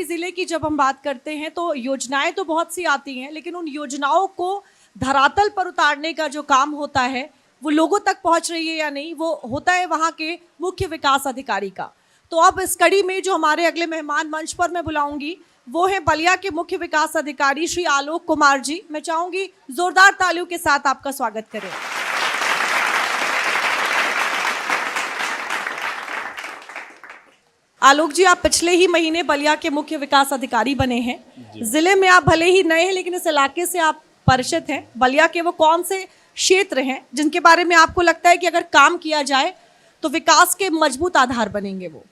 ज़िले की जब हम बात करते हैं तो योजनाएं तो बहुत सी आती हैं, लेकिन उन योजनाओं को धरातल पर उतारने का जो काम होता है वो लोगों तक पहुंच रही है या नहीं, वो होता है वहां के मुख्य विकास अधिकारी का। तो अब इस कड़ी में जो हमारे अगले मेहमान मंच पर मैं बुलाऊंगी वो है बलिया के मुख्य विकास अधिकारी श्री आलोक कुमार जी। मैं चाहूंगी जोरदार तालियों के साथ आपका स्वागत करें। आलोक जी, आप पिछले ही महीने बलिया के मुख्य विकास अधिकारी बने हैं। जिले में आप भले ही नए हैं, लेकिन इस इलाके से आप परिचित हैं। बलिया के वो कौन से क्षेत्र हैं जिनके बारे में आपको लगता है कि अगर काम किया जाए तो विकास के मजबूत आधार बनेंगे? वो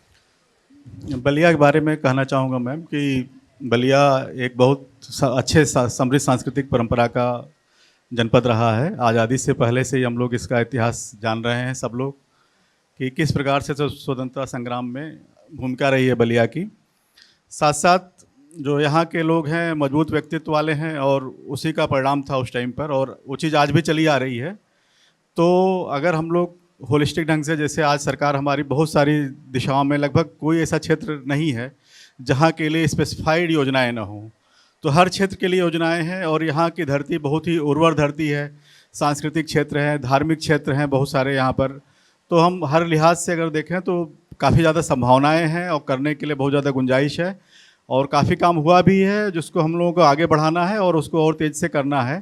बलिया के बारे में कहना चाहूँगा मैम कि बलिया एक बहुत अच्छे समृद्ध सांस्कृतिक परंपरा का जनपद रहा है। आज़ादी से पहले से ही हम लोग इसका इतिहास जान रहे हैं सब लोग कि किस प्रकार से स्वतंत्रता संग्राम में भूमिका रही है बलिया की। साथ साथ जो यहाँ के लोग हैं मजबूत व्यक्तित्व वाले हैं और उसी का परिणाम था उस टाइम पर, और वो चीज़ आज भी चली आ रही है। तो अगर हम लोग होलिस्टिक ढंग से, जैसे आज सरकार हमारी बहुत सारी दिशाओं में, लगभग कोई ऐसा क्षेत्र नहीं है जहाँ के लिए स्पेसिफाइड योजनाएं ना हों, तो हर क्षेत्र के लिए योजनाएं हैं। और यहाँ की धरती बहुत ही उर्वर धरती है, सांस्कृतिक क्षेत्र है, धार्मिक क्षेत्र हैं बहुत सारे यहाँ पर। तो हम हर लिहाज से अगर देखें तो काफ़ी ज़्यादा संभावनाएं हैं और करने के लिए बहुत ज़्यादा गुंजाइश है, और काफ़ी काम हुआ भी है जिसको हम लोगों को आगे बढ़ाना है और उसको और तेज़ से करना है।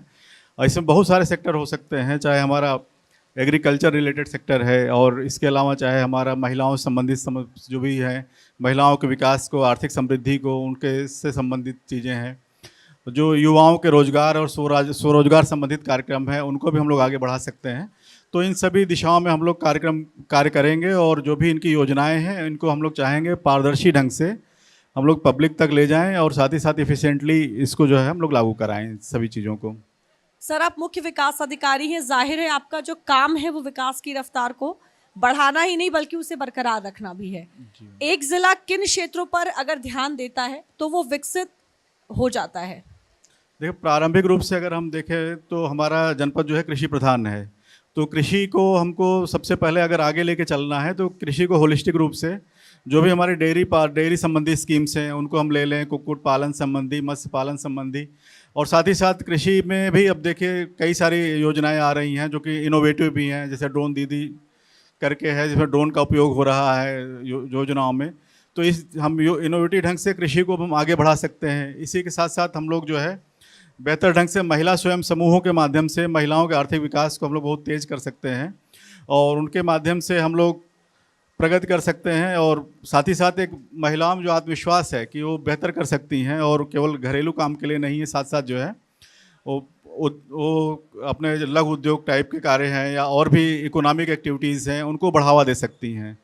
और इसमें बहुत सारे सेक्टर हो सकते हैं, चाहे हमारा एग्रीकल्चर रिलेटेड सेक्टर है, और इसके अलावा चाहे हमारा महिलाओं से संबंधित जो भी है, महिलाओं के विकास को, आर्थिक समृद्धि को, उनके से संबंधित चीज़ें हैं, जो युवाओं के रोजगार और स्वरोजगार संबंधित कार्यक्रम हैं, उनको भी हम लोग आगे बढ़ा सकते हैं। तो इन सभी दिशाओं में हम लोग कार्य करेंगे, और जो भी इनकी योजनाएं हैं इनको हम लोग चाहेंगे पारदर्शी ढंग से हम लोग पब्लिक तक ले जाएं, और साथ ही साथ इफिशिएंटली इसको जो है हम लोग लागू कराएं सभी चीज़ों को। सर, आप मुख्य विकास अधिकारी हैं, जाहिर है आपका जो काम है वो विकास की रफ्तार को बढ़ाना ही नहीं बल्कि उसे बरकरार रखना भी है। एक जिला किन क्षेत्रों पर अगर ध्यान देता है तो वो विकसित हो जाता है? देखिए, प्रारंभिक रूप से अगर हम देखें तो हमारा जनपद जो है कृषि प्रधान है। तो कृषि को हमको सबसे पहले अगर आगे लेके चलना है तो कृषि को होलिस्टिक रूप से, जो भी हमारे डेयरी संबंधी स्कीम्स हैं उनको हम ले लें, कुक्कुट पालन संबंधी, मत्स्य पालन संबंधी, और साथ ही साथ कृषि में भी अब देखिए कई सारी योजनाएं आ रही हैं जो कि इनोवेटिव भी हैं, जैसे ड्रोन दीदी करके है जिसमें ड्रोन का उपयोग हो रहा है योजनाओं में। तो हम इनोवेटिव ढंग से कृषि को हम आगे बढ़ा सकते हैं। इसी के साथ साथ हम लोग जो है बेहतर ढंग से महिला स्वयं समूहों के माध्यम से महिलाओं के आर्थिक विकास को हम लोग बहुत तेज़ कर सकते हैं, और उनके माध्यम से हम लोग प्रगति कर सकते हैं। और साथ ही साथ एक महिलाओं में जो आत्मविश्वास है कि वो बेहतर कर सकती हैं, और केवल घरेलू काम के लिए नहीं है, साथ साथ जो है वो अपने लघु उद्योग टाइप के कार्य हैं या और भी इकोनॉमिक एक्टिविटीज़ हैं उनको बढ़ावा दे सकती हैं।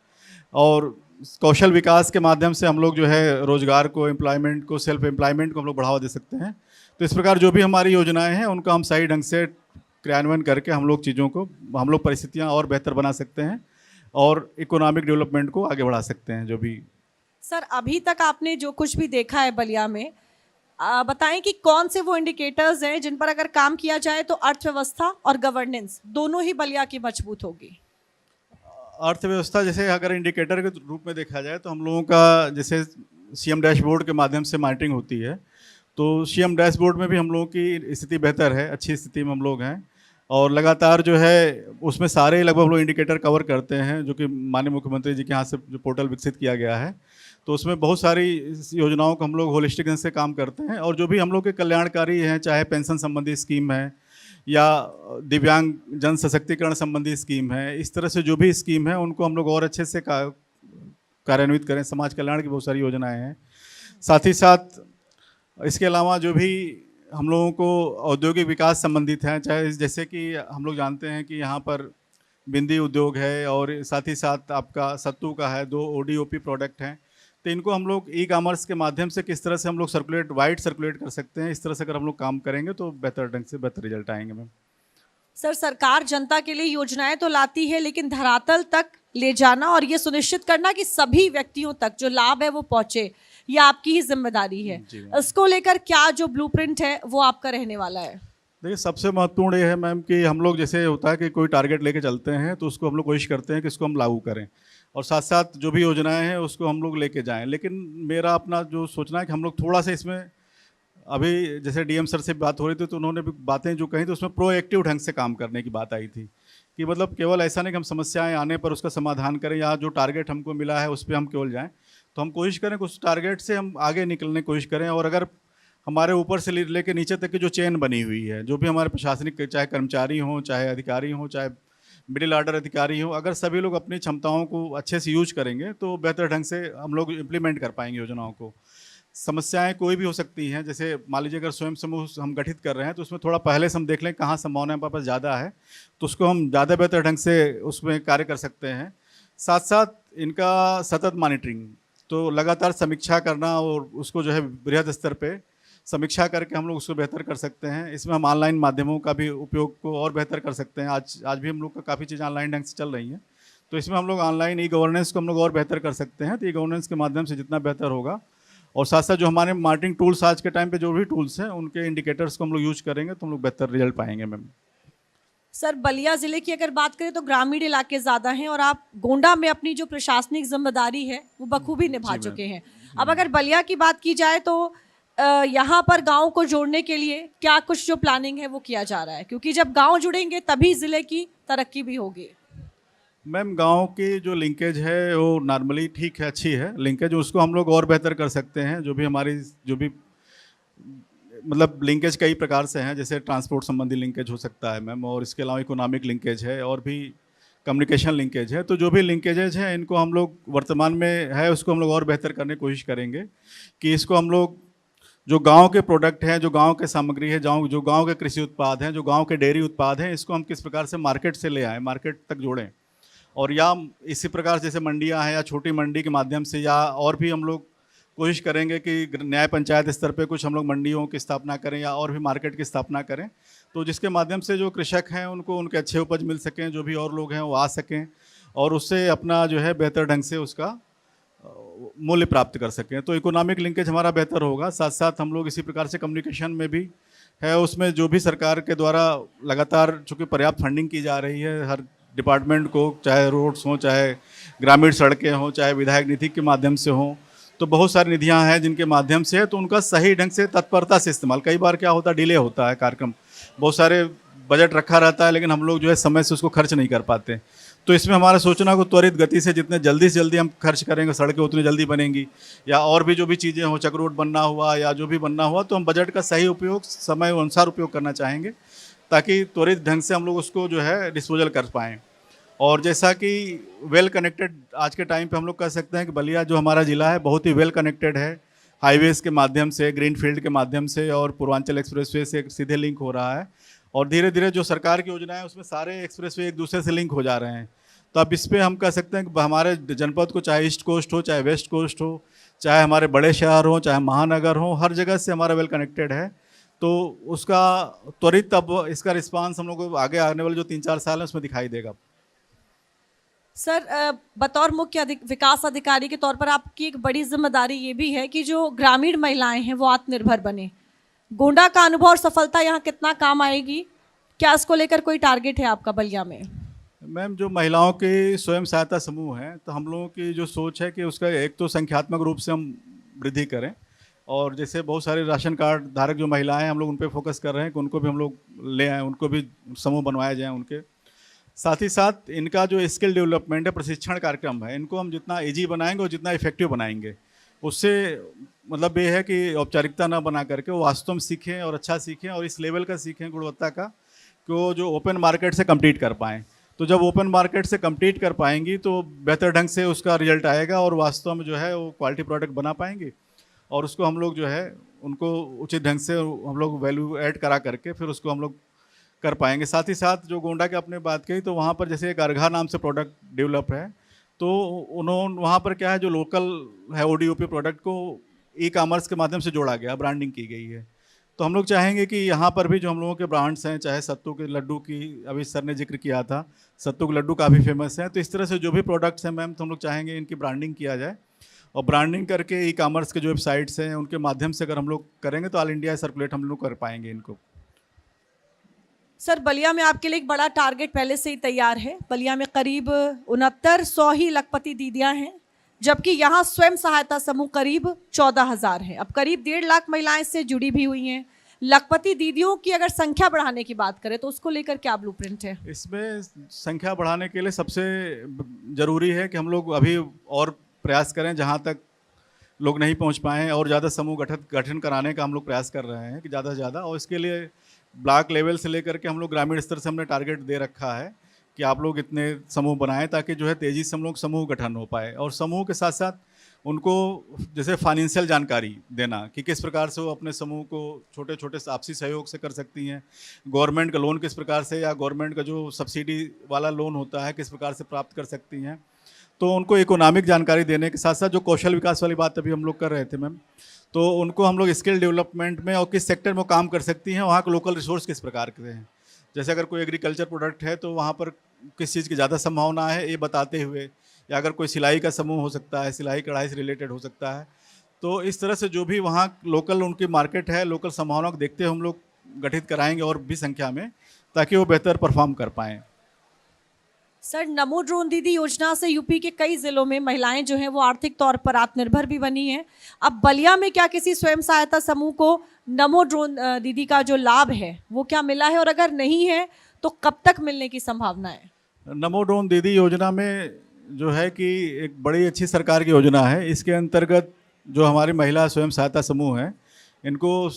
और कौशल विकास के माध्यम से हम लोग जो है रोज़गार को, एम्प्लॉयमेंट को, सेल्फ एम्प्लॉयमेंट को हम लोग बढ़ावा दे सकते हैं। तो इस प्रकार जो भी हमारी योजनाएं हैं उनका हम सही ढंग से क्रियान्वयन करके हम लोग चीज़ों को, हम लोग परिस्थितियाँ और बेहतर बना सकते हैं और इकोनॉमिक डेवलपमेंट को आगे बढ़ा सकते हैं। जो भी सर, अभी तक आपने जो कुछ भी देखा है बलिया में, बताएं कि कौन से वो इंडिकेटर्स हैं जिन पर अगर काम किया जाए तो अर्थव्यवस्था और गवर्नेंस दोनों ही बलिया की मजबूत होगी? अर्थव्यवस्था जैसे अगर इंडिकेटर के रूप में देखा जाए तो हम लोगों का जैसे सीएम डैशबोर्ड के माध्यम से मॉनिटरिंग होती है, तो सीएम डैशबोर्ड में भी हम लोगों की स्थिति बेहतर है, अच्छी स्थिति में हम लोग हैं, और लगातार जो है उसमें सारे लगभग हम लोग इंडिकेटर कवर करते हैं, जो कि माननीय मुख्यमंत्री जी के यहाँ से जो पोर्टल विकसित किया गया है। तो उसमें बहुत सारी योजनाओं को हम लोग होलिस्टिक ढंग से काम करते हैं, और जो भी हम लोग के कल्याणकारी हैं, चाहे पेंशन संबंधी स्कीम है या दिव्यांग जन सशक्तिकरण संबंधी स्कीम है, इस तरह से जो भी स्कीम है उनको हम लोग और अच्छे से कार्यान्वित करें। समाज कल्याण की बहुत सारी योजनाएं हैं। साथ ही साथ इसके अलावा जो भी हम लोगों को औद्योगिक विकास संबंधित हैं, चाहे जैसे कि हम लोग जानते हैं कि यहाँ पर बिंदी उद्योग है, और साथ ही साथ आपका सत्तू का है, 2 ODOP प्रोडक्ट हैं। तो इनको हम लोग ई कॉमर्स के माध्यम से किस तरह से हम लोग वाइड सर्कुलेट कर सकते हैं, इस तरह से अगर हम लोग काम करेंगे तो बेहतर ढंग से बेहतर रिजल्ट आएंगे मैम। सर, सरकार जनता के लिए योजनाएं तो लाती है, लेकिन धरातल तक ले जाना और ये सुनिश्चित करना कि सभी व्यक्तियों तक जो लाभ है वो पहुंचे, ये आपकी ही जिम्मेदारी है। इसको लेकर क्या जो ब्लूप्रिंट है वो आपका रहने वाला है? देखिए, सबसे महत्वपूर्ण ये है मैम कि हम लोग जैसे होता है कि कोई टारगेट लेके चलते हैं तो उसको हम लोग कोशिश करते हैं कि इसको हम लागू करें। और साथ साथ जो भी योजनाएं हैं उसको हम लोग लेके जाएं। लेकिन मेरा अपना जो सोचना है कि हम लोग थोड़ा सा इसमें, अभी जैसे डीएम सर से बात हो रही थी तो उन्होंने भी बातें जो कही तो उसमें प्रोएक्टिव ढंग से काम करने की बात आई थी, कि मतलब केवल ऐसा नहीं कि हम समस्याएं आने पर उसका समाधान करें या जो टारगेट हमको मिला है उस पर हम केवल जाएं। तो हम कोशिश करें कि उस टारगेट से हम आगे निकलने की कोशिश करें, और अगर हमारे ऊपर से लेके नीचे तक की जो चेन बनी हुई है, जो भी हमारे प्रशासनिक चाहे कर्मचारी हों, चाहे अधिकारी हों, चाहे मिडिल ऑर्डर अधिकारी हों, अगर सभी लोग अपनी क्षमताओं को अच्छे से यूज करेंगे तो बेहतर ढंग से हम लोग इम्प्लीमेंट कर पाएंगे योजनाओं को। समस्याएं कोई भी हो सकती हैं, जैसे मान लीजिए अगर स्वयं समूह हम गठित कर रहे हैं तो उसमें थोड़ा पहले से हम देख लें कहाँ संभावना हमारे पास ज़्यादा है, तो उसको हम ज़्यादा बेहतर ढंग से उसमें कार्य कर सकते हैं। साथ साथ इनका सतत मॉनिटरिंग, तो लगातार समीक्षा करना और उसको जो है बृहद स्तर पे समीक्षा करके हम लोग उसको बेहतर कर सकते हैं। इसमें हम ऑनलाइन माध्यमों का भी उपयोग को और बेहतर कर सकते हैं। आज भी हम लोग का काफ़ी चीज़ ऑनलाइन ढंग से चल रही हैं, तो इसमें हम लोग ऑनलाइन ई गवर्नेंस को हम लोग और बेहतर कर सकते हैं। तो ई गवर्नेंस के माध्यम से जितना बेहतर होगा, और साथ साथ जो हमारे मॉनिटरिंग टूल्स आज के टाइम पे जो भी टूल्स हैं उनके इंडिकेटर्स को हम लोग यूज करेंगे तो हम लोग बेहतर रिजल्ट पाएंगे मैम। सर, बलिया जिले की अगर बात करें तो ग्रामीण इलाके ज़्यादा हैं और आप गोंडा में अपनी जो प्रशासनिक जिम्मेदारी है वो बखूबी निभा जी, चुके हैं। अब अगर बलिया की बात की जाए तो यहाँ पर गांव को जोड़ने के लिए क्या कुछ जो प्लानिंग है वो किया जा रहा है, क्योंकि जब गांव जुड़ेंगे तभी जिले की तरक्की भी होगी। मैम गांव की जो लिंकेज है वो नॉर्मली ठीक है, अच्छी है लिंकेज, उसको हम लोग और बेहतर कर सकते हैं। जो भी हमारी जो भी मतलब लिंकेज कई प्रकार से हैं, जैसे ट्रांसपोर्ट संबंधी लिंकेज हो सकता है मैम, और इसके अलावा इकोनॉमिक लिंकेज है और भी कम्युनिकेशन लिंकेज है। तो जो भी लिंकेजेज हैं इनको हम लोग वर्तमान में है उसको हम लोग और बेहतर करने की कोशिश करेंगे, कि इसको हम लोग जो गांव के प्रोडक्ट हैं, जो गांव के सामग्री है, जो गांव के कृषि उत्पाद हैं, जो गांव के डेयरी उत्पाद हैं, इसको हम किस प्रकार से मार्केट से ले आएँ, मार्केट तक जोड़ें। और या इसी प्रकार जैसे मंडियां हैं या छोटी मंडी के माध्यम से, या और भी हम लोग कोशिश करेंगे कि न्याय पंचायत स्तर पे कुछ हम लोग मंडियों की स्थापना करें या और भी मार्केट की स्थापना करें, तो जिसके माध्यम से जो कृषक हैं उनको उनके अच्छे उपज मिल सकें, जो भी और लोग हैं वो आ सकें और उससे अपना जो है बेहतर ढंग से उसका मूल्य प्राप्त कर सकें। तो इकोनॉमिक लिंकेज हमारा बेहतर होगा। साथ साथ हम लोग इसी प्रकार से कम्युनिकेशन में भी है, उसमें जो भी सरकार के द्वारा लगातार चूँकि पर्याप्त फंडिंग की जा रही है हर डिपार्टमेंट को, चाहे रोड्स हों, चाहे ग्रामीण सड़कें हों, चाहे विधायक निधि के माध्यम से हों, तो बहुत सारी निधियां हैं जिनके माध्यम से है, तो उनका सही ढंग से तत्परता से इस्तेमाल। कई बार क्या होता है, डिले होता है कार्यक्रम, बहुत सारे बजट रखा रहता है लेकिन हम लोग जो है समय से उसको खर्च नहीं कर पाते। तो इसमें हमारा सोचना को त्वरित गति से जितने जल्दी से जल्दी हम खर्च करेंगे, सड़कें उतनी जल्दी बनेंगी, या और भी जो भी चीज़ें हो, चक रोड बनना हुआ या जो भी बनना हुआ, तो हम बजट का सही उपयोग समय अनुसार उपयोग करना चाहेंगे ताकि त्वरित ढंग से हम लोग उसको जो है डिस्पोजल कर पाएँ। और जैसा कि वेल कनेक्टेड आज के टाइम पे हम लोग कह सकते हैं कि बलिया जो हमारा ज़िला है बहुत ही वेल कनेक्टेड है, हाईवेज़ के माध्यम से, ग्रीन फील्ड के माध्यम से और पूर्वांचल एक्सप्रेसवे से सीधे लिंक हो रहा है। और धीरे धीरे जो सरकार की योजना है उसमें सारे एक्सप्रेसवे एक दूसरे से लिंक हो जा रहे हैं। तो अब इस पर हम कह सकते हैं कि हमारे जनपद को चाहे ईस्ट कोस्ट हो, चाहे वेस्ट कोस्ट हो, चाहे हमारे बड़े शहर हों, चाहे महानगर हों, हर जगह से हमारा वेल कनेक्टेड है। तो उसका त्वरित अब इसका रिस्पांस हम लोग को आगे आने वाले जो 3-4 साल हैं उसमें दिखाई देगा। सर, बतौर मुख्य विकास अधिकारी के तौर पर आपकी एक बड़ी जिम्मेदारी ये भी है कि जो ग्रामीण महिलाएं हैं वो आत्मनिर्भर बने। गोंडा का अनुभव और सफलता यहाँ कितना काम आएगी, क्या इसको लेकर कोई टारगेट है आपका बलिया में? मैम, जो महिलाओं के स्वयं सहायता समूह हैं, तो हम लोगों की जो सोच है कि उसका एक तो संख्यात्मक रूप से हम वृद्धि करें, और जैसे बहुत सारे राशन कार्ड धारक जो महिलाएं हैं हम लोग उन पर फोकस कर रहे हैं कि उनको भी हम लोग ले आएँ, उनको भी समूह बनवाए जाएँ उनके। साथ ही साथ इनका जो स्किल डेवलपमेंट है, प्रशिक्षण कार्यक्रम है, इनको हम जितना ईजी बनाएंगे और जितना इफेक्टिव बनाएंगे, उससे मतलब ये है कि औपचारिकता ना बना करके वो वास्तव में सीखें और अच्छा सीखें और इस लेवल का सीखें गुणवत्ता का, कि वो जो ओपन मार्केट से कम्पीट कर पाएँ। तो जब ओपन मार्केट से कम्पीट कर पाएंगी तो बेहतर ढंग से उसका रिजल्ट आएगा और वास्तव में जो है वो क्वालिटी प्रोडक्ट बना पाएंगे, और उसको हम लोग जो है उनको उचित ढंग से हम लोग वैल्यू ऐड करा करके फिर उसको हम लोग कर पाएंगे। साथ ही साथ जो गोंडा की आपने बात कही, तो वहाँ पर जैसे एक अर्घा नाम से प्रोडक्ट डेवलप है, तो उन्होंने वहाँ पर क्या है जो लोकल है ODOP प्रोडक्ट को ई-कॉमर्स के माध्यम से जोड़ा गया, ब्रांडिंग की गई है। तो हम लोग चाहेंगे कि यहाँ पर भी जो हम लोगों के ब्रांड्स हैं, चाहे सत्तू के लड्डू की अभी सर ने जिक्र किया था, सत्तू के लड्डू काफ़ी फेमस हैं, तो इस तरह से जो भी प्रोडक्ट्स हैं मैम, तो हम लोग चाहेंगे इनकी ब्रांडिंग किया जाए, और ब्रांडिंग करके ई-कॉमर्स के जो वेबसाइट्स हैं उनके माध्यम से अगर हम लोग करेंगे तो ऑल इंडिया सर्कुलेट हम लोग कर पाएंगे इनको। सर बलिया में आपके लिए एक बड़ा टारगेट पहले से ही तैयार है। बलिया में करीब 6900 ही लखपति दीदियां हैं, जबकि यहाँ स्वयं सहायता समूह करीब 14,000 है। अब करीब 1.5 लाख महिलाएं इससे जुड़ी भी हुई हैं। लखपति दीदियों की अगर संख्या बढ़ाने की बात करें तो उसको लेकर क्या ब्लूप्रिंट है? इसमें संख्या बढ़ाने के लिए सबसे ज़रूरी है कि हम लोग अभी और प्रयास करें, जहाँ तक लोग नहीं पहुँच पाए हैं, और ज़्यादा समूह गठन कराने का हम लोग प्रयास कर रहे हैं कि ज़्यादा से ज़्यादा। और इसके लिए ब्लॉक लेवल से लेकर के हम लोग ग्रामीण स्तर से हमने टारगेट दे रखा है कि आप लोग इतने समूह बनाएं, ताकि जो है तेज़ी से हम लोग समूह गठन हो पाए। और समूह के साथ साथ उनको जैसे फाइनेंशियल जानकारी देना कि किस प्रकार से वो अपने समूह को छोटे छोटे आपसी सहयोग से कर सकती हैं, गवर्नमेंट का लोन किस प्रकार से, या गवर्नमेंट का जो सब्सिडी वाला लोन होता है किस प्रकार से प्राप्त कर सकती हैं। तो उनको इकोनॉमिक जानकारी देने के साथ साथ जो कौशल विकास वाली बात अभी हम लोग कर रहे थे मैम, तो उनको हम लोग स्किल डेवलपमेंट में और किस सेक्टर में काम कर सकती हैं, वहाँ के लोकल रिसोर्स किस प्रकार के हैं। जैसे अगर कोई एग्रीकल्चर प्रोडक्ट है तो वहाँ पर किस चीज़ की ज़्यादा संभावना है ये बताते हुए, या अगर कोई सिलाई का समूह हो सकता है, सिलाई कढ़ाई से रिलेटेड हो सकता है। तो इस तरह से जो भी वहाँ लोकल उनकी मार्केट है, लोकल संभावनाओं को देखते हुए हम लोग गठित कराएंगे और भी संख्या में, ताकि वो बेहतर परफॉर्म कर पाएँ। सर नमो ड्रोन दीदी योजना से यूपी के कई जिलों में महिलाएं जो हैं वो आर्थिक तौर पर आत्मनिर्भर भी बनी हैं। अब बलिया में क्या किसी स्वयं सहायता समूह को नमो ड्रोन दीदी का जो लाभ है वो क्या मिला है, और अगर नहीं है तो कब तक मिलने की संभावना है? नमो ड्रोन दीदी योजना में जो है कि एक बड़ी अच्छी सरकार की योजना है। इसके अंतर्गत जो हमारी महिला स्वयं सहायता समूह हैं, इनको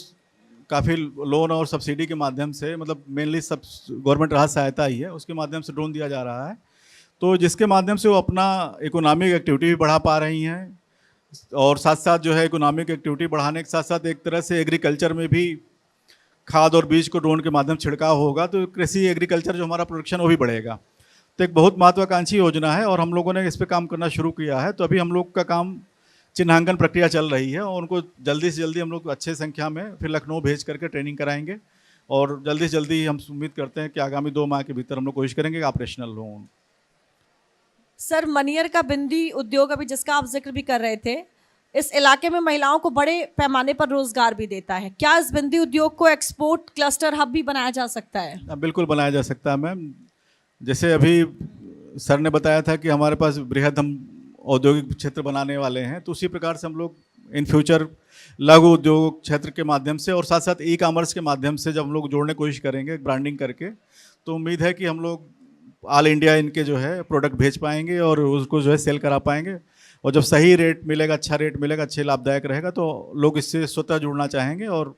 काफ़ी लोन और सब्सिडी के माध्यम से, मतलब मेनली सब गवर्नमेंट राहत सहायता ही है, उसके माध्यम से ड्रोन दिया जा रहा है। तो जिसके माध्यम से वो अपना इकोनॉमिक एक्टिविटी भी बढ़ा पा रही हैं, और साथ साथ जो है इकोनॉमिक एक्टिविटी बढ़ाने के साथ साथ एक तरह से एग्रीकल्चर में भी खाद और बीज को ड्रोन के माध्यम से छिड़काव होगा, तो कृषि एग्रीकल्चर जो हमारा प्रोडक्शन वो भी बढ़ेगा। तो एक बहुत महत्वाकांक्षी योजना है और हम लोगों ने इस पर काम करना शुरू किया है। तो अभी हम लोग का काम चिन्हांकन प्रक्रिया चल रही है, और उनको जल्दी से जल्दी हम लोग अच्छे संख्या में फिर लखनऊ भेज करके ट्रेनिंग कराएंगे, और जल्दी से जल्दी हम उम्मीद करते हैं कि आगामी 2 माह के भीतर हम लोग कोशिश करेंगे कि ऑपरेशनल हों। सर मनियर का बिंदी उद्योग अभी जिसका आप जिक्र भी कर रहे थे, इस इलाके में महिलाओं को बड़े पैमाने पर रोजगार भी देता है। क्या इस बिंदी उद्योग को एक्सपोर्ट क्लस्टर हब भी बनाया जा सकता है? बिल्कुल बनाया जा सकता है मैम। जैसे अभी सर ने बताया था कि हमारे पास बृहद हम औद्योगिक क्षेत्र बनाने वाले हैं, तो उसी प्रकार से हम लोग इन फ्यूचर लघु उद्योग क्षेत्र के माध्यम से और साथ साथ ई कॉमर्स के माध्यम से जब हम लोग जोड़ने की कोशिश करेंगे ब्रांडिंग करके, तो उम्मीद है कि हम लोग ऑल इंडिया इनके जो है प्रोडक्ट भेज पाएंगे और उसको जो है सेल करा पाएंगे। और जब सही रेट मिलेगा, अच्छा रेट मिलेगा, अच्छे लाभदायक रहेगा, तो लोग इससे स्वतः जुड़ना चाहेंगे, और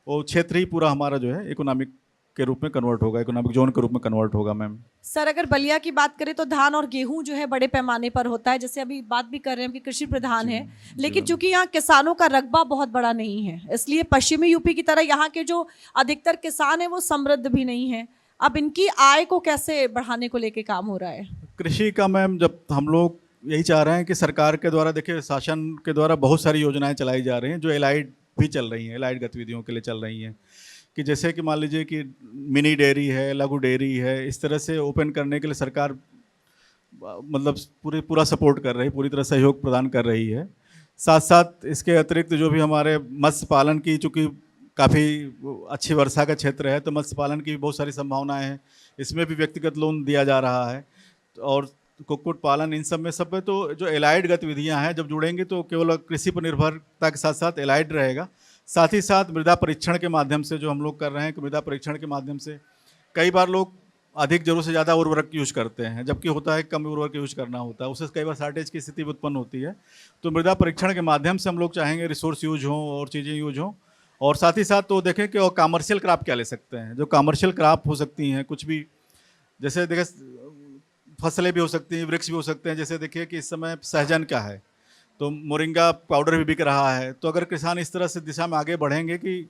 वो क्षेत्र ही पूरा हमारा जो है इकोनॉमिक के रूप में कन्वर्ट होगा, इकोनॉमिक जोन के रूप में कन्वर्ट होगा मैम। सर अगर बलिया की बात करें तो धान और गेहूं जो है बड़े पैमाने पर होता है, जैसे अभी बात भी कर रहे हैं कि कृषि प्रधान है, लेकिन चूंकि यहाँ किसानों का रकबा बहुत बड़ा नहीं है, इसलिए पश्चिमी यूपी की तरह यहाँ के जो अधिकतर किसान हैं वो समृद्ध भी नहीं है। अब इनकी आय को कैसे बढ़ाने को लेके काम हो रहा है? कृषि का मैम, जब हम लोग यही चाह रहे हैं कि सरकार के द्वारा, देखिए शासन के द्वारा बहुत सारी योजनाएं चलाई जा रही हैं जो एलाइड भी चल रही हैं, एलाइड गतिविधियों के लिए चल रही हैं, कि जैसे कि मान लीजिए कि मिनी डेयरी है, लघु डेयरी है, इस तरह से ओपन करने के लिए सरकार मतलब पूरा सपोर्ट कर रही है, पूरी तरह सहयोग प्रदान कर रही है। साथ साथ इसके अतिरिक्त जो भी हमारे मत्स्य पालन की, चूँकि काफ़ी अच्छी वर्षा का क्षेत्र है, तो मत्स्य पालन की भी बहुत सारी संभावनाएं हैं, इसमें भी व्यक्तिगत लोन दिया जा रहा है, और कुक्कुट पालन, इन सब में सब में तो जो एलाइड गतिविधियां हैं जब जुड़ेंगी तो केवल कृषि पर निर्भरता के साथ साथ एलाइड रहेगा। साथ ही साथ मृदा परीक्षण के माध्यम से जो हम लोग कर रहे हैं कि मृदा परीक्षण के माध्यम से कई बार लोग अधिक जरूरत से ज़्यादा उर्वरक यूज करते हैं, जबकि होता है कम उर्वरक यूज करना होता है, उससे कई बार शार्टेज की स्थिति उत्पन्न होती है। तो मृदा परीक्षण के माध्यम से हम लोग चाहेंगे रिसोर्स यूज हों और चीज़ें यूज हों, और साथ ही साथ तो देखें कि और कॉमर्शियल क्रॉप क्या ले सकते हैं, जो कॉमर्शियल क्रॉप हो सकती हैं, कुछ भी, जैसे देखें फसलें भी हो सकती हैं, वृक्ष भी हो सकते हैं। जैसे देखिए कि इस समय सहजन क्या है, तो मोरिंगा पाउडर भी बिक रहा है। तो अगर किसान इस तरह से दिशा में आगे बढ़ेंगे कि,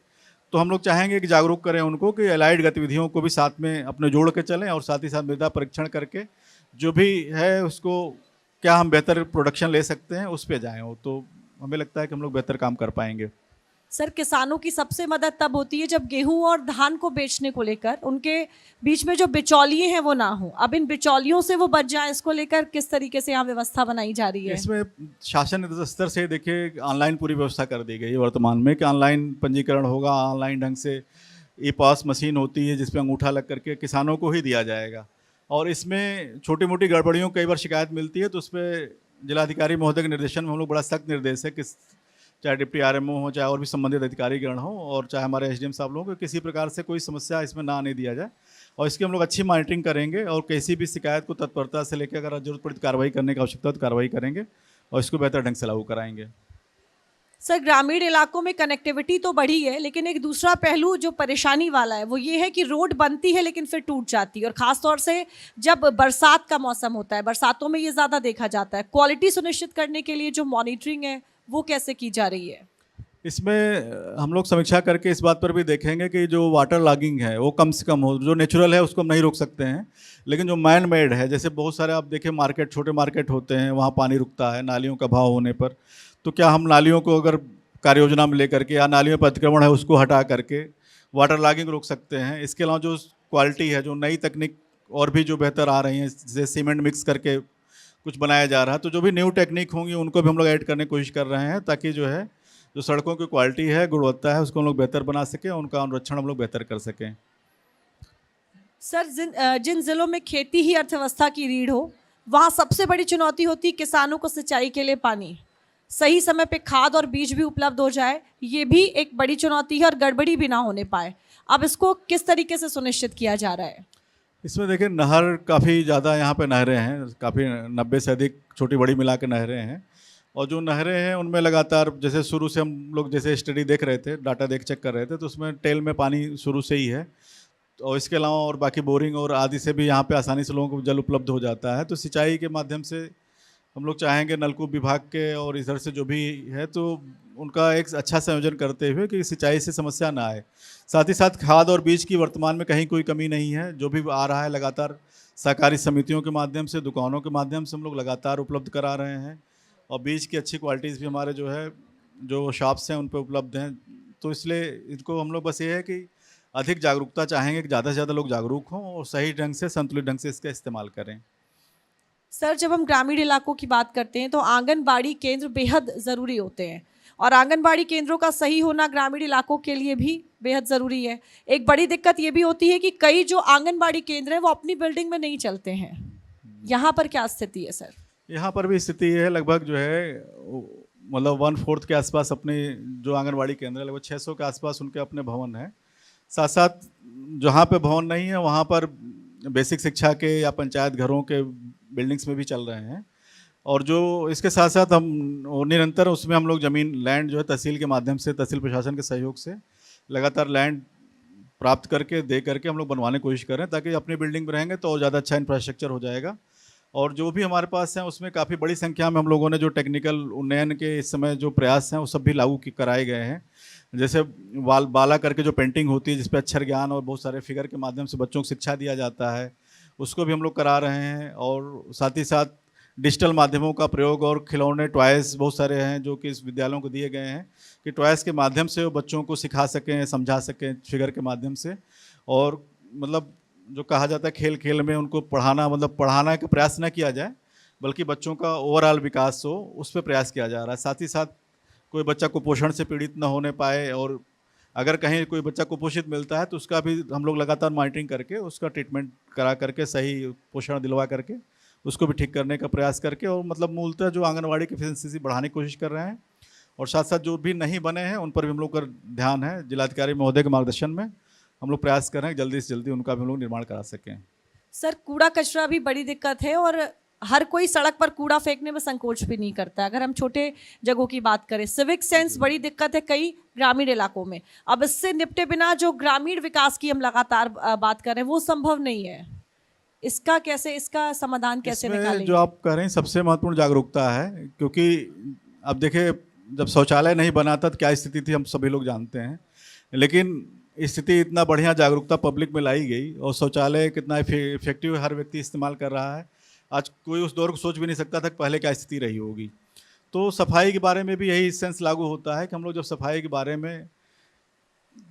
तो हम लोग चाहेंगे कि जागरूक करें उनको कि एलाइड गतिविधियों को भी साथ में अपने जोड़ के चलें, और साथ ही साथ मृदा परीक्षण करके जो भी है उसको क्या हम बेहतर प्रोडक्शन ले सकते हैं उस पर जाएँ, तो हमें लगता है कि हम लोग बेहतर काम कर पाएंगे। सर किसानों की सबसे मदद तब होती है जब गेहूं और धान को बेचने को लेकर उनके बीच में जो बिचौलिए हैं वो ना हो। अब इन बिचौलियों से वो बच जाएं, इसको लेकर किस तरीके से यहाँ व्यवस्था बनाई जा रही है? इसमें शासन स्तर से देखिए ऑनलाइन पूरी व्यवस्था कर दी गई है वर्तमान में, कि ऑनलाइन पंजीकरण होगा, ऑनलाइन ढंग से ई पास मशीन होती है जिस पे अंगूठा लग करके किसानों को ही दिया जाएगा। और इसमें छोटी मोटी गड़बड़ियों कई बार शिकायत मिलती है, तो उस पर जिलाधिकारी महोदय के निर्देशन में हम लोग बड़ा सख्त निर्देश है कि चाहे डिप्टी आरएमओ हो, चाहे और भी संबंधित अधिकारीगण हो, और चाहे हमारे एसडीएम साहब लोगों को किसी प्रकार से कोई समस्या इसमें ना आने दिया जाए। और इसकी हम लोग अच्छी मॉनिटरिंग करेंगे और किसी भी शिकायत को तत्परता से लेकर अगर जरूरत पड़ी तो कार्रवाई करने की आवश्यकता हो तो कार्रवाई करेंगे और इसको बेहतर ढंग से लागू कराएंगे। सर, ग्रामीण इलाकों में कनेक्टिविटी तो बढ़ी है, लेकिन एक दूसरा पहलू जो परेशानी वाला है वो ये है कि रोड बनती है लेकिन फिर टूट जाती है, और ख़ास तौर से जब बरसात का मौसम होता है, बरसातों में ये ज़्यादा देखा जाता है। क्वालिटी सुनिश्चित करने के लिए जो मॉनिटरिंग है वो कैसे की जा रही है? इसमें हम लोग समीक्षा करके इस बात पर भी देखेंगे कि जो वाटर लॉगिंग है वो कम से कम हो। जो नेचुरल है उसको हम नहीं रोक सकते हैं, लेकिन जो मैन मेड है, जैसे बहुत सारे आप देखें मार्केट, छोटे मार्केट होते हैं, वहाँ पानी रुकता है नालियों का बहाव होने पर, तो क्या हम नालियों को अगर कार्य योजना में लेकर के या नालियों पर अतिक्रमण है उसको हटा करके वाटर लॉगिंग रोक सकते हैं। इसके अलावा जो क्वालिटी है, जो नई तकनीक और भी जो बेहतर आ रही हैं, जैसे सीमेंट मिक्स करके कुछ बनाया जा रहा है, तो जो भी न्यू टेक्निक होंगी उनको भी हम लोग ऐड करने की कोशिश कर रहे हैं, ताकि जो है जो सड़कों की क्वालिटी है, गुणवत्ता है, उसको हम लोग बेहतर बना सकें, उनका अनुरक्षण हम लोग बेहतर कर सकें। सर, जिन जिलों में खेती ही अर्थव्यवस्था की रीढ़ हो, वहाँ सबसे बड़ी चुनौती होती है किसानों को सिंचाई के लिए पानी, सही समय पे खाद और बीज भी उपलब्ध हो जाए, ये भी एक बड़ी चुनौती है, और गड़बड़ी भी ना होने पाए। अब इसको किस तरीके से सुनिश्चित किया जा रहा है? इसमें देखिए, नहर काफ़ी ज़्यादा यहाँ पे नहरें हैं, काफ़ी 90 से अधिक छोटी बड़ी मिला के नहरें हैं, और जो नहरें हैं उनमें लगातार, जैसे शुरू से हम लोग जैसे स्टडी देख रहे थे, डाटा चेक कर रहे थे, तो उसमें टेल में पानी शुरू से ही है। और इसके अलावा और बाकी बोरिंग और आदि से भी यहाँ पे आसानी से लोगों को जल उपलब्ध हो जाता है। तो सिंचाई के माध्यम से हम लोग चाहेंगे नलकूप विभाग के और इधर से जो भी है, तो उनका एक अच्छा संयोजन करते हुए कि सिंचाई से समस्या ना आए। साथ ही साथ खाद और बीज की वर्तमान में कहीं कोई कमी नहीं है, जो भी आ रहा है लगातार सहकारी समितियों के माध्यम से, दुकानों के माध्यम से हम लोग लगातार उपलब्ध करा रहे हैं, और बीज की अच्छी क्वालिटीज़ भी हमारे जो है जो शॉप्स हैं उन पर उपलब्ध हैं। तो इसलिए इनको हम लोग बस ये है कि अधिक जागरूकता चाहेंगे कि ज़्यादा से ज़्यादा लोग जागरूक हों और सही ढंग से, संतुलित ढंग से इसका इस्तेमाल करें। सर, जब हम ग्रामीण इलाकों की बात करते हैं तो आंगनबाड़ी केंद्र बेहद ज़रूरी होते हैं, और आंगनबाड़ी केंद्रों का सही होना ग्रामीण इलाकों के लिए भी बेहद ज़रूरी है। एक बड़ी दिक्कत ये भी होती है कि कई जो आंगनबाड़ी केंद्र हैं वो अपनी बिल्डिंग में नहीं चलते हैं। यहाँ पर क्या स्थिति है सर? यहाँ पर भी स्थिति है, लगभग जो है मतलब 1/4 के आसपास अपने जो आंगनबाड़ी केंद्र है, लगभग 600 के आसपास उनके अपने भवन हैं। साथ साथ जहाँ पे भवन नहीं है वहाँ पर बेसिक शिक्षा के या पंचायत घरों के बिल्डिंग्स में भी चल रहे हैं। और जो इसके साथ साथ हम निरंतर उसमें हम लोग ज़मीन, लैंड जो है तहसील के माध्यम से, तहसील प्रशासन के सहयोग से लगातार लैंड प्राप्त करके दे करके हम लोग बनवाने की कोशिश कर रहे हैं, ताकि अपनी बिल्डिंग में रहेंगे तो और ज़्यादा अच्छा इंफ्रास्ट्रक्चर हो जाएगा। और जो भी हमारे पास हैं उसमें काफ़ी बड़ी संख्या में हम लोगों ने जो टेक्निकल उन्नयन के इस समय जो प्रयास हैं वो सब भी लागू कराए गए हैं। जैसे बाला करके जो पेंटिंग होती है, जिस पे अक्षर ज्ञान और बहुत सारे फिगर के माध्यम से बच्चों को शिक्षा दिया जाता है, उसको भी हम लोग करा रहे हैं। और साथ ही साथ डिजिटल माध्यमों का प्रयोग और खिलौने, टॉयज़ बहुत सारे हैं जो कि इस विद्यालयों को दिए गए हैं कि टॉयज़ के माध्यम से वो बच्चों को सिखा सकें, समझा सकें फिगर के माध्यम से। और मतलब जो कहा जाता है खेल खेल में उनको पढ़ाना, मतलब पढ़ाना का प्रयास न किया जाए, बल्कि बच्चों का ओवरऑल विकास हो, उस पर प्रयास किया जा रहा है। साथ ही साथ कोई बच्चा कुपोषण से पीड़ित न होने पाए, और अगर कहीं कोई बच्चा कुपोषित मिलता है तो उसका भी हम लोग लगातार मॉनिटरिंग करके उसका ट्रीटमेंट करा करके, सही पोषण दिलवा करके उसको भी ठीक करने का प्रयास करके, और मतलब मूलतः जो आंगनबाड़ी की एफिशिएंसी बढ़ाने की कोशिश कर रहे हैं। और साथ साथ जो भी नहीं बने हैं उन पर भी हम लोग का ध्यान है। जिलाधिकारी महोदय के मार्गदर्शन में हम लोग प्रयास कर रहे हैं जल्दी से जल्दी उनका भी हम लोग निर्माण करा सकें। सर, कूड़ा कचरा भी बड़ी दिक्कत है, और हर कोई सड़क पर कूड़ा फेंकने में संकोच भी नहीं करता। अगर हम छोटे जगहों की बात करें, सिविक सेंस बड़ी दिक्कत है कई ग्रामीण इलाकों में। अब इससे निपटे बिना जो ग्रामीण विकास की हम लगातार बात कर रहे हैं वो संभव नहीं है। इसका समाधान कैसे निकालेंगे? जो आप कह रहे हैं सबसे महत्वपूर्ण जागरूकता है, क्योंकि अब देखिए जब शौचालय नहीं बना था तो क्या स्थिति थी हम सभी लोग जानते हैं, लेकिन स्थिति इतना बढ़िया जागरूकता पब्लिक में लाई गई और शौचालय कितना इफेक्टिव हर व्यक्ति इस्तेमाल कर रहा है। आज कोई उस दौर को सोच भी नहीं सकता था कि पहले क्या स्थिति रही होगी। तो सफाई के बारे में भी यही सेंस लागू होता है कि हम लोग जब सफाई के बारे में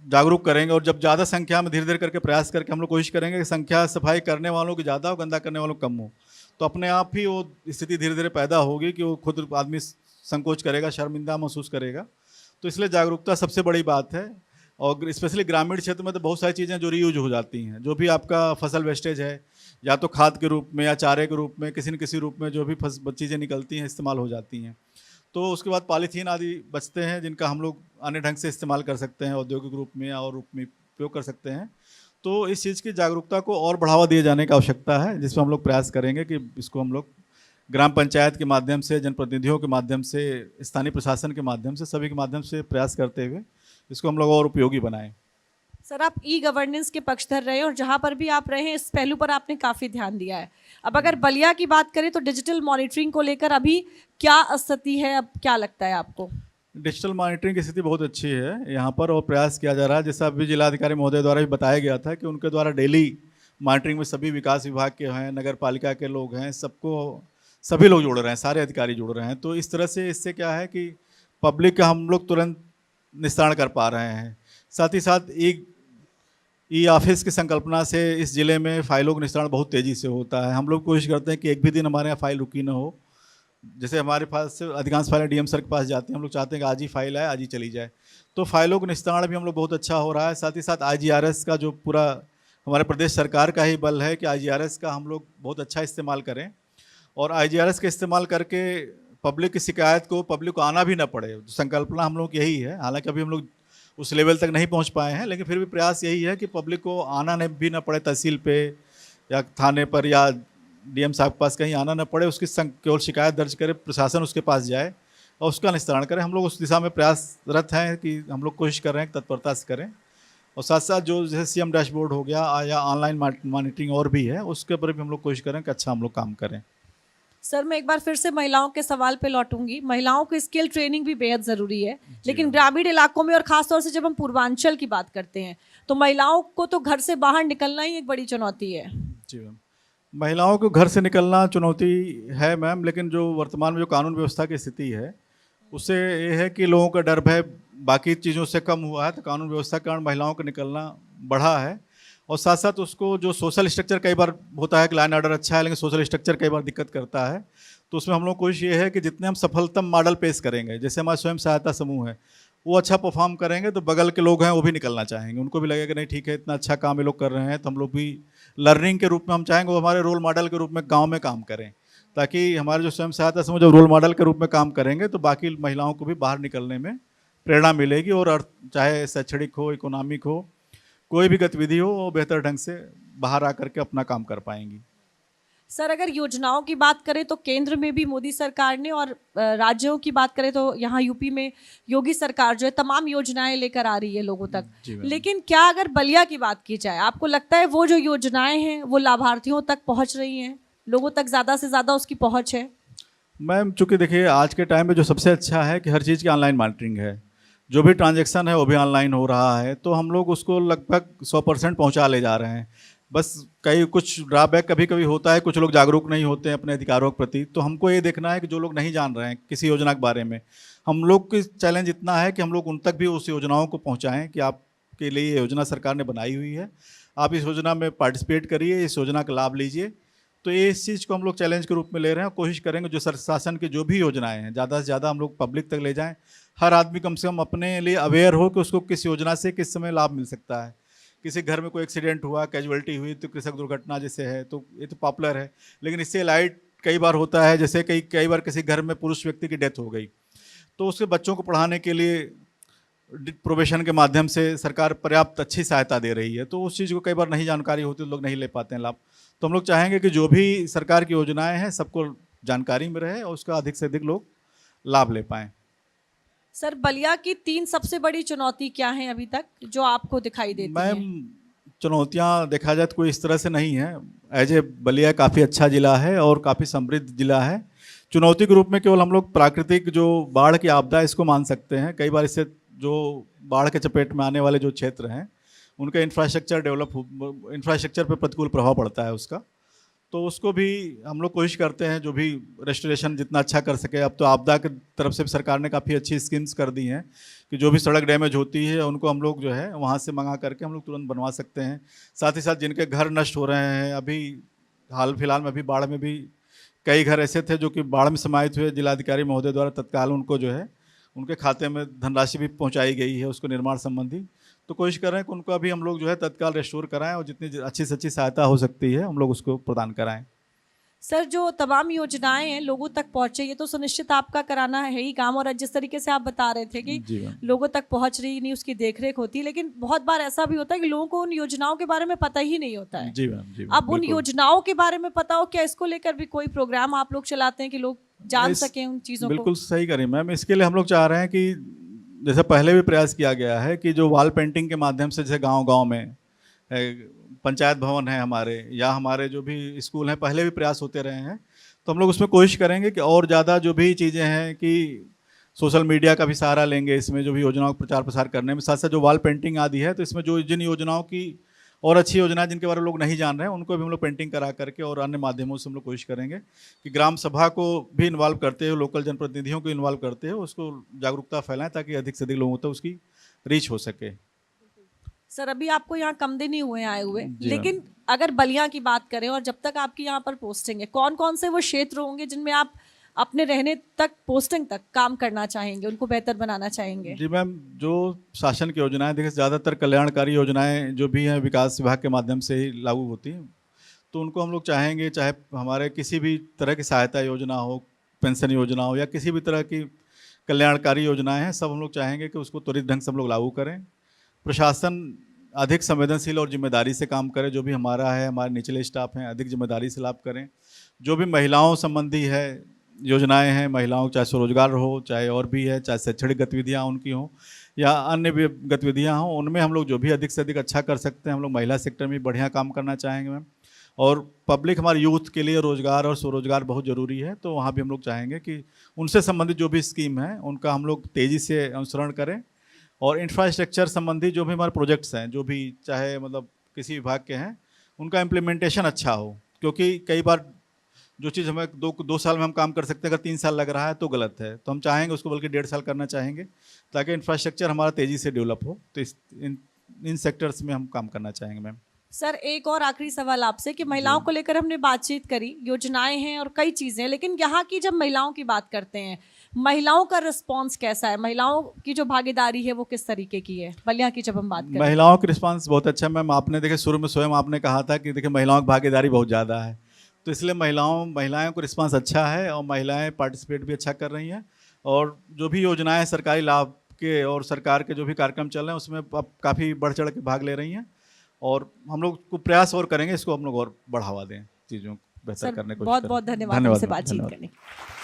जागरूक करेंगे और जब ज़्यादा संख्या में धीरे धीरे करके प्रयास करके हम लोग कोशिश करेंगे कि संख्या सफाई करने वालों की ज़्यादा हो, गंदा करने वालों कम हो, तो अपने आप ही वो स्थिति धीरे धीरे पैदा होगी कि वो खुद आदमी संकोच करेगा, शर्मिंदा महसूस करेगा। तो इसलिए जागरूकता सबसे बड़ी बात है। और स्पेशली ग्रामीण क्षेत्र में तो बहुत सारी चीज़ें जो रीयूज हो जाती हैं, जो भी आपका फसल वेस्टेज है या तो खाद के रूप में या चारे के रूप में किसी न किसी रूप में जो भी चीज़ें निकलती हैं इस्तेमाल हो जाती हैं। तो उसके बाद पॉलीथीन आदि बचते हैं जिनका हम लोग अन्य ढंग से इस्तेमाल कर सकते हैं, औद्योगिक रूप में या और रूप में उपयोग कर सकते हैं। तो इस चीज़ की जागरूकता को और बढ़ावा दिए जाने की आवश्यकता है, जिसमें हम लोग प्रयास करेंगे कि इसको हम लोग ग्राम पंचायत के माध्यम से, जनप्रतिनिधियों के माध्यम से, स्थानीय प्रशासन के माध्यम से, सभी के माध्यम से प्रयास करते हुए इसको हम लोग और उपयोगी बनाएं। सर, आप ई गवर्नेंस के पक्षधर रहे और जहां पर भी आप रहे हैं इस पहलू पर आपने काफी ध्यान दिया है। अब अगर बलिया की बात करें तो डिजिटल मॉनिटरिंग को लेकर अभी क्या स्थिति है, अब क्या लगता है आपको? डिजिटल मॉनिटरिंग की स्थिति बहुत अच्छी है यहाँ पर और प्रयास किया जा रहा है। जैसा अभी जिलाधिकारी महोदय द्वारा भी बताया गया था कि उनके द्वारा डेली मॉनिटरिंग में सभी विकास विभाग के हैं, नगर पालिका के लोग हैं, सभी लोग जुड़ रहे हैं, सारे अधिकारी जुड़ रहे हैं। तो इस तरह से इससे क्या है कि पब्लिक का हम लोग तुरंत निस्तारण कर पा रहे हैं। साथ ही साथ ई ऑफिस की संकल्पना से इस ज़िले में फाइलों का निस्तारण बहुत तेज़ी से होता है। हम लोग कोशिश करते हैं कि एक भी दिन हमारे यहाँ फाइल रुकी ना हो। जैसे हमारे पास से अधिकांश फाइलें डीएम सर के पास जाती हैं, हम लोग चाहते हैं कि आज ही फाइल आए, आज ही चली जाए। तो फाइलों का निस्तारण भी हम लोग बहुत अच्छा हो रहा है। साथ ही साथ IGRS का जो पूरा हमारे प्रदेश सरकार का ही बल है कि IGRS का हम लोग बहुत अच्छा इस्तेमाल करें और IGRS का इस्तेमाल करके पब्लिक की शिकायत को पब्लिक को आना भी ना पड़े। संकल्पना हम लोग यही है। हालांकि अभी हम लोग उस लेवल तक नहीं पहुंच पाए हैं, लेकिन फिर भी प्रयास यही है कि पब्लिक को आना भी ना पड़े तहसील पे या थाने पर या डीएम साहब के पास कहीं आना ना पड़े। उसकी केवल शिकायत दर्ज करे, प्रशासन उसके पास जाए और उसका निस्तारण करें। हम लोग उस दिशा में प्रयासरत हैं कि हम लोग कोशिश कर रहे हैं कि तत्परता से करें। और साथ साथ जो जैसे CM डैशबोर्ड हो गया या ऑनलाइन मॉनिटरिंग और भी है, उसके ऊपर भी हम लोग कोशिश करें कि अच्छा हम लोग काम करें। सर, मैं एक बार फिर से महिलाओं के सवाल पे लौटूंगी। महिलाओं को स्किल ट्रेनिंग भी बेहद ज़रूरी है, लेकिन ग्रामीण इलाकों में और ख़ासतौर से जब हम पूर्वांचल की बात करते हैं तो महिलाओं को तो घर से बाहर निकलना ही एक बड़ी चुनौती है। जी मैम, महिलाओं को घर से निकलना चुनौती है मैम, लेकिन जो वर्तमान में जो कानून व्यवस्था की स्थिति है उससे ये है कि लोगों का डर भय बाकी चीज़ों से कम हुआ है। तो कानून व्यवस्था के कारण महिलाओं का निकलना बढ़ा है और साथ साथ उसको जो सोशल स्ट्रक्चर कई बार होता है कि लाइन ऑर्डर अच्छा है लेकिन सोशल स्ट्रक्चर कई बार दिक्कत करता है। तो उसमें हम लोग कोशिश ये है कि जितने हम सफलतम मॉडल पेश करेंगे, जैसे हमारा स्वयं सहायता समूह है वो अच्छा परफॉर्म करेंगे तो बगल के लोग हैं वो भी निकलना चाहेंगे। उनको भी लगेगा कि नहीं ठीक है, इतना अच्छा काम ये लोग कर रहे हैं तो हम लोग भी लर्निंग के रूप में हम चाहेंगे वो हमारे रोल मॉडल के रूप में गाँव में काम करें, ताकि हमारे जो स्वयं सहायता समूह जब रोल मॉडल के रूप में काम करेंगे तो बाकी महिलाओं को भी बाहर निकलने में प्रेरणा मिलेगी और चाहे शैक्षणिक हो, इकोनॉमिक हो, कोई भी गतिविधि हो वो बेहतर ढंग से बाहर आकर के अपना काम कर पाएंगी। सर, अगर योजनाओं की बात करें तो केंद्र में भी मोदी सरकार ने और राज्यों की बात करें तो यहाँ यूपी में योगी सरकार जो है तमाम योजनाएं लेकर आ रही है लोगों तक। लेकिन क्या अगर बलिया की बात की जाए, आपको लगता है वो जो योजनाएं हैं वो लाभार्थियों तक पहुँच रही हैं, लोगों तक ज़्यादा से ज़्यादा उसकी पहुँच है? मैम, चूँकि देखिए आज के टाइम में जो सबसे अच्छा है कि हर चीज़ की ऑनलाइन मॉनिटरिंग है, जो भी ट्रांजैक्शन है वो भी ऑनलाइन हो रहा है, तो हम लोग उसको लगभग 100% पहुँचा ले जा रहे हैं। बस कई कुछ ड्रॉबैक कभी कभी होता है, कुछ लोग जागरूक नहीं होते हैं अपने अधिकारों के प्रति। तो हमको ये देखना है कि जो लोग नहीं जान रहे हैं किसी योजना के बारे में, हम लोग की चैलेंज इतना है कि हम लोग उन तक भी उस योजनाओं को पहुँचाएँ कि आपके लिए ये योजना सरकार ने बनाई हुई है, आप इस योजना में पार्टिसिपेट करिए, इस योजना का लाभ लीजिए। तो ये इस चीज़ को हम लोग चैलेंज के रूप में ले रहे हैं। कोशिश करेंगे जो शासन की जो भी योजनाएं हैं ज़्यादा से ज़्यादा हम लोग पब्लिक तक ले जाएं। हर आदमी कम से कम अपने लिए अवेयर हो कि उसको किस योजना से किस समय लाभ मिल सकता है। किसी घर में कोई एक्सीडेंट हुआ, कैजुअलिटी हुई, तो कृषक दुर्घटना जैसे है तो ये तो पॉपुलर है, लेकिन इससे लाइट कई बार होता है, जैसे कई बार किसी घर में पुरुष व्यक्ति की डेथ हो गई तो उसके बच्चों को पढ़ाने के लिए प्रोबेशन के माध्यम से सरकार पर्याप्त अच्छी सहायता दे रही है। तो उस चीज़ को कई बार नहीं जानकारी होती तो लोग नहीं ले पाते हैं लाभ। तो हम लोग चाहेंगे कि जो भी सरकार की योजनाएं हैं सबको जानकारी में रहे और उसका अधिक से अधिक लोग लाभ ले पाएँ। सर, बलिया की 3 सबसे बड़ी चुनौती क्या है अभी तक जो आपको दिखाई देती है? मैम, चुनौतियाँ देखा जाए तो कोई इस तरह से नहीं है। एज ए बलिया काफ़ी अच्छा ज़िला है और काफ़ी समृद्ध ज़िला है। चुनौती के रूप में केवल हम लोग प्राकृतिक जो बाढ़ की आपदा इसको मान सकते हैं। कई बार इससे जो बाढ़ के चपेट में आने वाले जो क्षेत्र हैं उनका इंफ्रास्ट्रक्चर पर प्रतिकूल प्रभाव पड़ता है उसका, तो उसको भी हम लोग कोशिश करते हैं जो भी रेस्टोरेशन जितना अच्छा कर सके। अब तो आपदा की तरफ से भी सरकार ने काफ़ी अच्छी स्कीम्स कर दी हैं कि जो भी सड़क डैमेज होती है उनको हम लोग जो है वहाँ से मंगा करके हम लोग तुरंत बनवा सकते हैं। साथ ही साथ जिनके घर नष्ट हो रहे हैं, अभी हाल फिलहाल में अभी बाढ़ में भी कई घर ऐसे थे जो कि बाढ़ में समाहित हुए, जिलाधिकारी महोदय द्वारा तत्काल उनको जो है उनके खाते में धनराशि भी पहुंचाई गई है उसको निर्माण संबंधी। तो कोशिश कर रहे हैं कि उनको अभी हम लोग जो है तत्काल रेस्टोर कराएं और जितनी अच्छी से अच्छी सहायता हो सकती है हम लोग उसको प्रदान कराएं। सर, जो तमाम योजनाएं हैं लोगों तक पहुंचे, ये तो सुनिश्चित आपका कराना है ही काम। और जिस तरीके से आप बता रहे थे कि जी मैम। लोगों तक पहुंच रही नहीं, उसकी देखरेख होती है, लेकिन बहुत बार ऐसा भी होता है कि लोगों को उन योजनाओं के बारे में पता ही नहीं होता है। जी मैम। जी मैम, अब उन बिल्कुल। योजनाओं के बारे में पता हो क्या, इसको लेकर भी कोई प्रोग्राम आप लोग चलाते हैं कि लोग जान सकें उन चीज़ों को? बिल्कुल सही करें मैम। इसके लिए हम लोग चाह रहे हैं कि जैसे पहले भी प्रयास किया गया है कि जो वॉल पेंटिंग के माध्यम से जैसे गांव-गांव में पंचायत भवन है हमारे या हमारे जो भी स्कूल हैं, पहले भी प्रयास होते रहे हैं। तो हम लोग उसमें कोशिश करेंगे कि और ज़्यादा जो भी चीज़ें हैं कि सोशल मीडिया का भी सहारा लेंगे इसमें जो भी योजनाओं का प्रचार प्रसार करने में। साथ साथ जो वॉल पेंटिंग आदि है तो इसमें जो जिन योजनाओं की और अच्छी योजनाएं जिनके बारे में लोग नहीं जान रहे हैं उनको भी हम लोग पेंटिंग करा करके और अन्य माध्यमों से हम लोग कोशिश करेंगे कि ग्राम सभा को भी इन्वॉल्व करते हो, लोकल जनप्रतिनिधियों को इन्वॉल्व करते हो, उसको जागरूकता फैलाएं ताकि अधिक से अधिक लोगों तक उसकी रीच हो सके। सर, अभी आपको यहाँ कम दिन ही हुए आए हुए, जी लेकिन अगर बलिया की बात करें और जब तक आपकी यहाँ पर पोस्टिंग है, कौन कौन से वो क्षेत्र होंगे जिनमें आप अपने रहने तक, पोस्टिंग तक काम करना चाहेंगे, उनको बेहतर बनाना चाहेंगे? जी मैम, जो शासन की योजनाएं देखिए ज़्यादातर कल्याणकारी योजनाएं जो भी हैं विकास विभाग के माध्यम से ही लागू होती हैं। तो उनको हम लोग चाहेंगे चाहे हमारे किसी भी तरह की सहायता योजना हो, पेंशन योजना हो या किसी भी तरह की कल्याणकारी योजनाएं हैं, सब हम लोग चाहेंगे कि उसको त्वरित ढंग से हम लोग लागू करें। प्रशासन अधिक संवेदनशील और जिम्मेदारी से काम करे, जो भी हमारा है, हमारे निचले स्टाफ हैं अधिक जिम्मेदारी से लाभ करें। जो भी महिलाओं संबंधी है योजनाएं हैं, महिलाओं चाहे स्वरोजगार हो, चाहे और भी है, चाहे शैक्षणिक गतिविधियां उनकी हों या अन्य भी गतिविधियां हों, उनमें हम लोग जो भी अधिक से अधिक अच्छा कर सकते हैं हम लोग महिला सेक्टर में बढ़िया काम करना चाहेंगे मैम। और पब्लिक हमारे यूथ के लिए रोज़गार और स्वरोजगार बहुत ज़रूरी है, तो वहाँ भी हम लोग चाहेंगे कि उनसे संबंधित जो भी स्कीम है उनका हम लोग तेज़ी से अनुसरण करें। और इंफ्रास्ट्रक्चर संबंधी जो भी हमारे प्रोजेक्ट्स हैं, जो भी चाहे मतलब किसी विभाग के हैं, उनका इम्प्लीमेंटेशन अच्छा हो। क्योंकि कई बार जो चीज़ हमें दो साल में हम काम कर सकते हैं, अगर 3 साल लग रहा है तो गलत है। तो हम चाहेंगे उसको बल्कि 1.5 साल करना चाहेंगे ताकि इंफ्रास्ट्रक्चर हमारा तेज़ी से डेवलप हो। तो इन सेक्टर्स में हम काम करना चाहेंगे मैम। सर, एक और आखिरी सवाल आपसे कि महिलाओं को लेकर हमने बातचीत करी, योजनाएं हैं और कई चीजें हैं, लेकिन यहाँ की जब महिलाओं की बात करते हैं, महिलाओं का रिस्पांस कैसा है? महिलाओं की जो भागीदारी है वो किस तरीके की है बलिया की जब हम बात करें? महिलाओं की रिस्पांस बहुत अच्छा है मैम। आपने देखिए शुरू में स्वयं आपने कहा था कि देखिए महिलाओं की भागीदारी बहुत ज़्यादा है, तो इसलिए महिलाओं को रिस्पांस अच्छा है और महिलाएं पार्टिसिपेट भी अच्छा कर रही हैं। और जो भी योजनाएं सरकारी लाभ के और सरकार के जो भी कार्यक्रम चल रहे हैं उसमें अब काफ़ी बढ़ चढ़ के भाग ले रही हैं। और हम लोग को प्रयास और करेंगे, इसको हम लोग और बढ़ावा दें, चीज़ों को बेहतर सर, करने की कोशिश बहुत करें। बहुत धन्यवाद हमसे मैम, बातचीत धन्यवाद। करने के लिए।